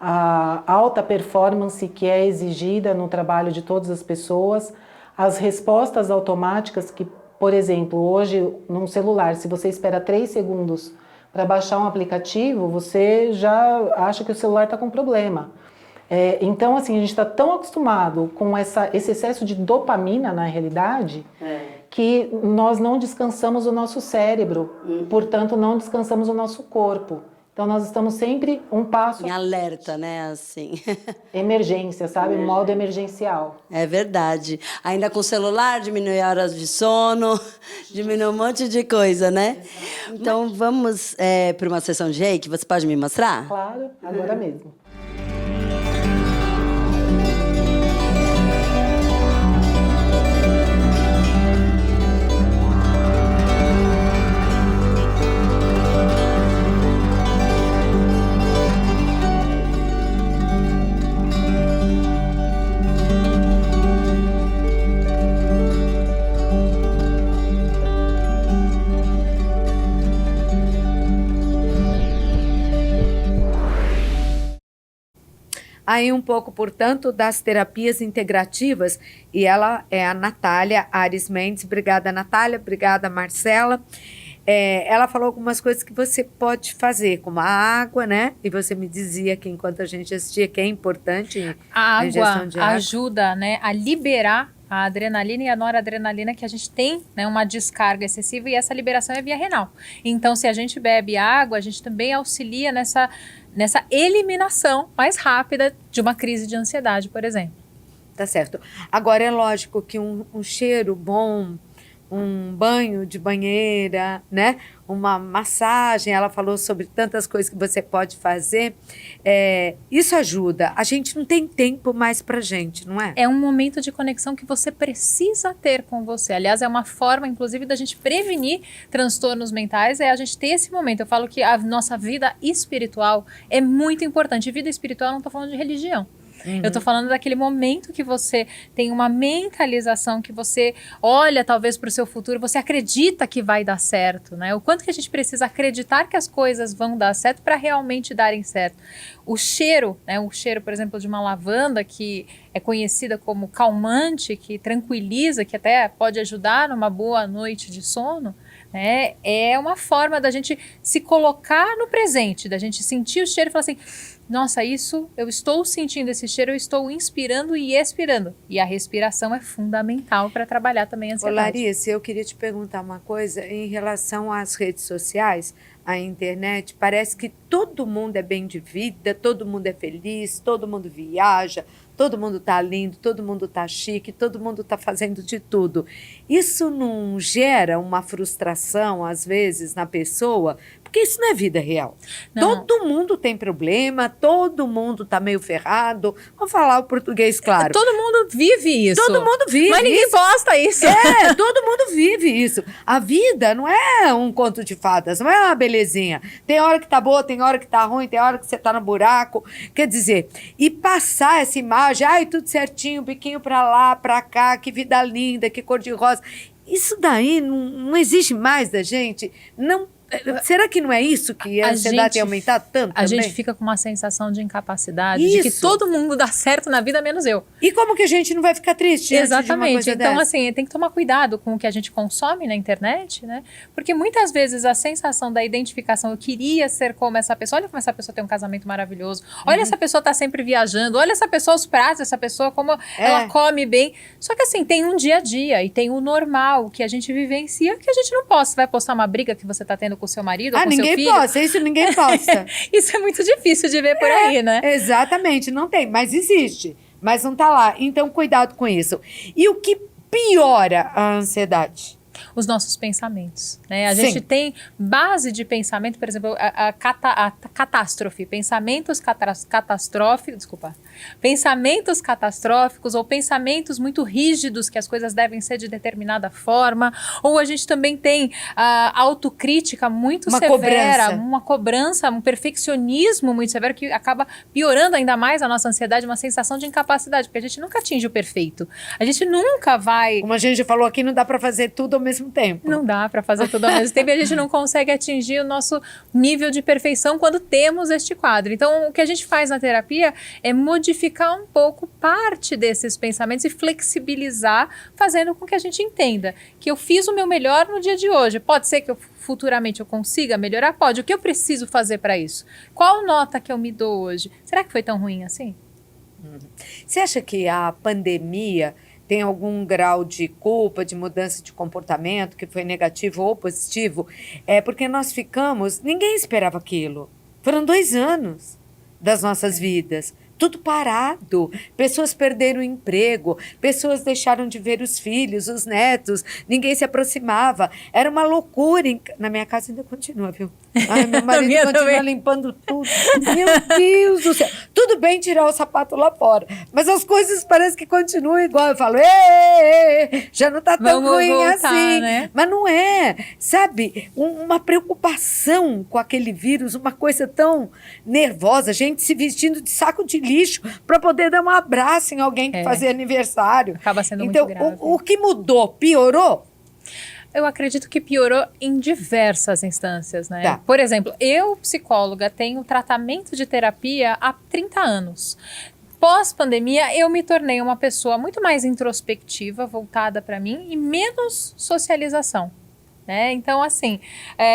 a alta performance que é exigida no trabalho de todas as pessoas, as respostas automáticas que, por exemplo, hoje num celular, se você espera 3 segundos para baixar um aplicativo, você já acha que o celular está com problema. Então, assim, a gente está tão acostumado com esse excesso de dopamina, na realidade, que nós não descansamos o nosso cérebro, portanto, não descansamos o nosso corpo. Então, nós estamos sempre um passo... Em alerta, né? Assim. Emergência, sabe? Modo emergencial. É verdade. Ainda com o celular, diminui horas de sono, diminui um monte de coisa, né? Então, vamos para uma sessão de reiki. Você pode me mostrar? Claro, agora mesmo. Aí um pouco, portanto, das terapias integrativas, e ela é a Natália Ares Mendes. Obrigada, Natália, obrigada, Marcela. Ela falou algumas coisas que você pode fazer, como a água, né? E você me dizia que enquanto a gente assistia que é importante a ingestão água de água. ajuda, né, a liberar a adrenalina e a noradrenalina, que a gente tem, né, uma descarga excessiva, e essa liberação é via renal. Então, se a gente bebe água, a gente também auxilia nessa eliminação mais rápida de uma crise de ansiedade, por exemplo. Tá certo. Agora, é lógico que um cheiro bom, um banho de banheira, né? Uma massagem, ela falou sobre tantas coisas que você pode fazer. Isso ajuda. A gente não tem tempo mais pra gente, não é? É um momento de conexão que você precisa ter com você. Aliás, é uma forma, inclusive, da gente prevenir transtornos mentais, é a gente ter esse momento. Eu falo que a nossa vida espiritual é muito importante. Vida espiritual, não estou falando de religião. Eu estou falando daquele momento que você tem uma mentalização, que você olha talvez para o seu futuro, você acredita que vai dar certo, né? O quanto que a gente precisa acreditar que as coisas vão dar certo para realmente darem certo. O cheiro, né? O cheiro, por exemplo, de uma lavanda, que é conhecida como calmante, que tranquiliza, que até pode ajudar numa boa noite de sono, né? É uma forma da gente se colocar no presente, da gente sentir o cheiro e falar assim: nossa, eu estou sentindo esse cheiro, eu estou inspirando e expirando. E a respiração é fundamental para trabalhar também a ansiedade. Ô, Larissa, eu queria te perguntar uma coisa em relação às redes sociais, à internet. Parece que todo mundo é bem de vida, todo mundo é feliz, todo mundo viaja, todo mundo tá lindo, todo mundo tá chique, todo mundo tá fazendo de tudo. Isso não gera uma frustração, às vezes, na pessoa? Porque isso não é vida real. Não. Todo mundo tem problema, todo mundo tá meio ferrado. Vamos falar o português claro. Todo mundo vive isso. Todo mundo vive Mas ninguém isso. posta isso. É, todo mundo vive isso. A vida não é um conto de fadas, não é uma belezinha. Tem hora que tá boa, tem hora que tá ruim, tem hora que você tá no buraco. Quer dizer, e passar essa imagem, ai, tudo certinho, biquinho pra lá, pra cá, que vida linda, que cor de rosa. Isso daí não existe mais da gente. Não. Será que não é isso que a ansiedade tem aumentado tanto A também? gente fica com uma sensação de incapacidade, de que Isso. todo mundo dá certo na vida, menos eu. E como que a gente não vai ficar triste diante de uma Exatamente. coisa Então, dessa? assim, tem que tomar cuidado com o que a gente consome na internet, né? Porque muitas vezes a sensação da identificação, eu queria ser como essa pessoa, olha como essa pessoa tem um casamento maravilhoso, olha essa pessoa tá sempre viajando, olha essa pessoa, os pratos, essa pessoa, como ela come bem. Só que assim, tem um dia a dia e tem o normal que a gente vivencia, que a gente não posta. Você vai postar uma briga que você tá tendo com o seu marido ou com o seu Ninguém filho? posta, isso ninguém posta. Isso é muito difícil de ver por aí, né? Exatamente, não tem, mas existe, mas não tá lá. Então, cuidado com isso. E o que piora a ansiedade? Os nossos pensamentos, né? A Sim. gente tem base de pensamento, por exemplo, a catástrofe, pensamentos catastróficos ou pensamentos muito rígidos que as coisas devem ser de determinada forma, ou a gente também tem a autocrítica muito Uma severa, cobrança. uma cobrança, um perfeccionismo muito severo que acaba piorando ainda mais a nossa ansiedade, uma sensação de incapacidade, porque a gente nunca atinge o perfeito. A gente nunca vai... Como a gente já falou aqui, não dá para fazer tudo ao mesmo tempo. Não dá para fazer tudo ao mesmo tempo e a gente não consegue atingir o nosso nível de perfeição quando temos este quadro. Então, o que a gente faz na terapia é modificar um pouco parte desses pensamentos e flexibilizar, fazendo com que a gente entenda que eu fiz o meu melhor no dia de hoje. Pode ser que futuramente eu consiga melhorar? Pode. O que eu preciso fazer para isso? Qual nota que eu me dou hoje? Será que foi tão ruim assim? Você acha que a pandemia tem algum grau de culpa, de mudança de comportamento, que foi negativo ou positivo? É porque nós ficamos... Ninguém esperava aquilo. Foram 2 anos das nossas vidas. Tudo parado. Pessoas perderam o emprego, pessoas deixaram de ver os filhos, os netos, ninguém se aproximava. Era uma loucura. Na minha casa ainda continua, viu? Ai, meu marido minha continua também. limpando tudo. Meu Deus do céu. Tudo bem tirar o sapato lá fora, mas as coisas parecem que continuam igual. Eu falo, "Ê, já não tá tão Vamos ruim voltar, assim." né? Mas não é, sabe? Uma preocupação com aquele vírus, uma coisa tão nervosa, gente se vestindo de saco de lixo para poder dar um abraço em alguém que fazia aniversário. Acaba sendo então, muito grave. o que mudou? Piorou? Eu acredito que piorou em diversas instâncias, né? Tá. Por exemplo, eu, psicóloga, tenho tratamento de terapia há 30 anos. Pós-pandemia, eu me tornei uma pessoa muito mais introspectiva, voltada para mim, e menos socialização. Né? Então, assim,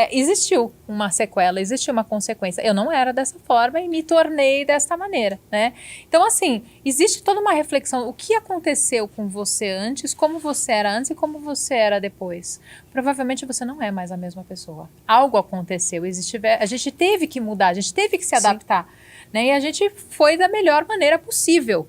existiu uma sequela, existiu uma consequência. Eu não era dessa forma e me tornei desta maneira, né? Então, assim, existe toda uma reflexão. O que aconteceu com você antes, como você era antes e como você era depois? Provavelmente você não é mais a mesma pessoa. Algo aconteceu, a gente teve que mudar, a gente teve que se adaptar, né? E a gente foi da melhor maneira possível.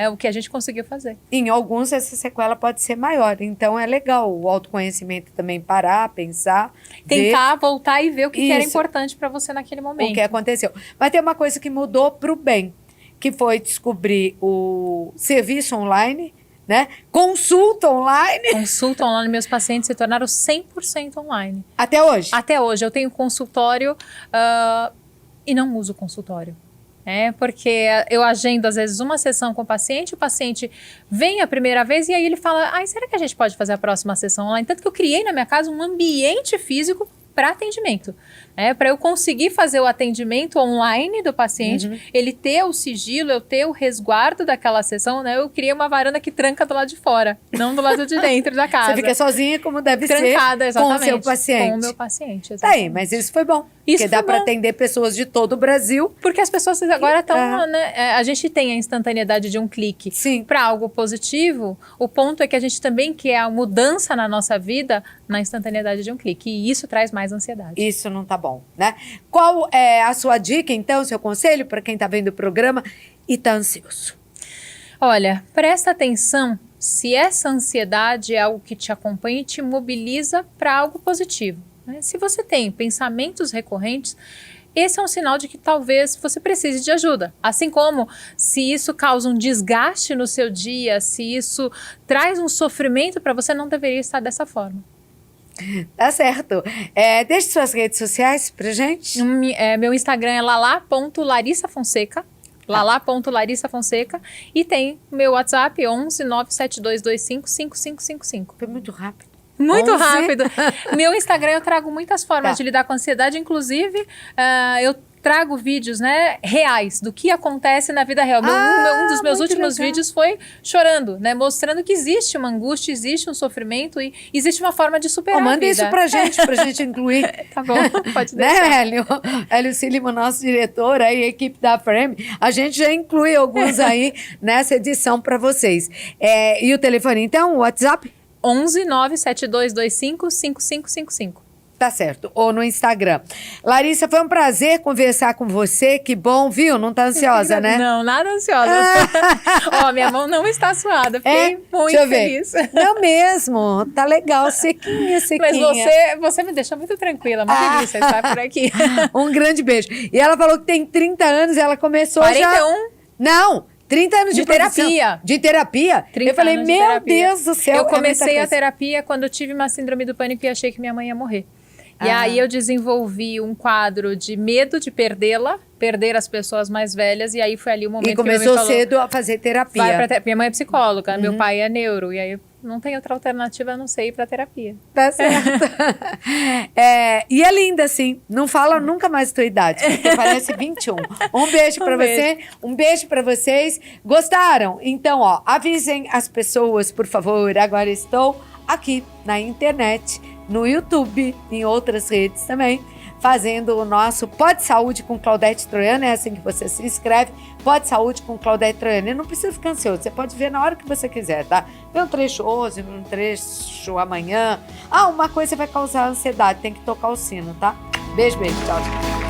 O que a gente conseguiu fazer. Em alguns, essa sequela pode ser maior. Então, é legal o autoconhecimento também, parar, pensar, Tentar voltar e ver o que era Isso. importante para você naquele momento. o que aconteceu. Mas tem uma coisa que mudou para o bem, que foi descobrir o serviço online, né? Consulta online. Consulta online, meus pacientes se tornaram 100% online. Até hoje. Até hoje, eu tenho consultório e não uso consultório. Porque eu agendo, às vezes, uma sessão com o paciente vem a primeira vez e aí ele fala, será que a gente pode fazer a próxima sessão online? Tanto que eu criei na minha casa um ambiente físico para atendimento, para eu conseguir fazer o atendimento online do paciente, ele ter o sigilo, eu ter o resguardo daquela sessão, eu criei uma varanda que tranca do lado de fora, não do lado de dentro da casa. Você fica sozinha como deve trancada, ser exatamente, com o seu paciente. Com o meu paciente, Tá exatamente. aí, mas isso foi bom. Isso porque dá foi para bom. atender pessoas de todo o Brasil. Porque as pessoas agora estão, a gente tem a instantaneidade de um clique. Sim. Para algo positivo, o ponto é que a gente também quer a mudança na nossa vida na instantaneidade de um clique. E isso traz mais ansiedade. Isso não tá bom, né? Qual é a sua dica, então, seu conselho para quem tá vendo o programa e tá ansioso? Olha, presta atenção se essa ansiedade é algo que te acompanha e te mobiliza para algo positivo. né? Se você tem pensamentos recorrentes, esse é um sinal de que talvez você precise de ajuda. Assim como se isso causa um desgaste no seu dia, se isso traz um sofrimento para você, não deveria estar dessa forma. Tá certo. Deixe suas redes sociais pra gente. Meu Instagram é lala.larissafonseca. lala.larissafonseca. E tem meu WhatsApp 11 97225 5555. Foi muito rápido. Muito 11. rápido. Meu Instagram eu trago muitas formas Tá. de lidar com a ansiedade, inclusive eu trago vídeos, né, reais do que acontece na vida real. Um dos meus muito últimos legal. vídeos foi chorando, né, mostrando que existe uma angústia, existe um sofrimento e existe uma forma de superar a Manda vida. isso pra gente incluir. Tá bom, pode deixar. Né, Hélio? Hélio Silima, nosso diretor, aí, a equipe da Frame, a gente já inclui alguns aí nessa edição para vocês. E o telefone, então, o WhatsApp? 11 97225 5555. Tá certo. Ou no Instagram. Larissa, foi um prazer conversar com você. Que bom, viu? Não tá ansiosa, né? Não, nada ansiosa. Ó, minha mão não está suada. Fiquei muito Deixa eu ver. feliz. Não mesmo. Tá legal. Sequinha. Mas você me deixa muito tranquila. Uma delícia estar por aqui. Um grande beijo. E ela falou que tem 30 anos, ela começou 41? Não, 30 anos de profissão. terapia. De terapia? 30 Eu falei, anos de meu terapia. Deus do céu. Eu é muita comecei a coisa. terapia quando eu tive uma síndrome do pânico e achei que minha mãe ia morrer. E Ah. aí eu desenvolvi um quadro de medo de perdê-la, perder as pessoas mais velhas, e aí foi ali o momento E que minha começou mãe falou, cedo a fazer terapia. vai pra minha mãe é psicóloga, meu pai é neuro, e aí não tem outra alternativa a não ser ir pra terapia. Tá certo. E é linda, sim. Não fala nunca mais a tua idade, porque parece 21. Um beijo pra você, um beijo pra vocês. Gostaram? Então, ó, avisem as pessoas, por favor. Agora estou aqui na internet, no YouTube, em outras redes também, fazendo o nosso Pode Saúde com Claudete Troiano. É assim que você se inscreve, Pode Saúde com Claudete Troiano. E não precisa ficar ansioso, você pode ver na hora que você quiser, tá? Vê um trecho hoje, um trecho amanhã. Uma coisa vai causar ansiedade, tem que tocar o sino, tá? Beijo, beijo, tchau, tchau.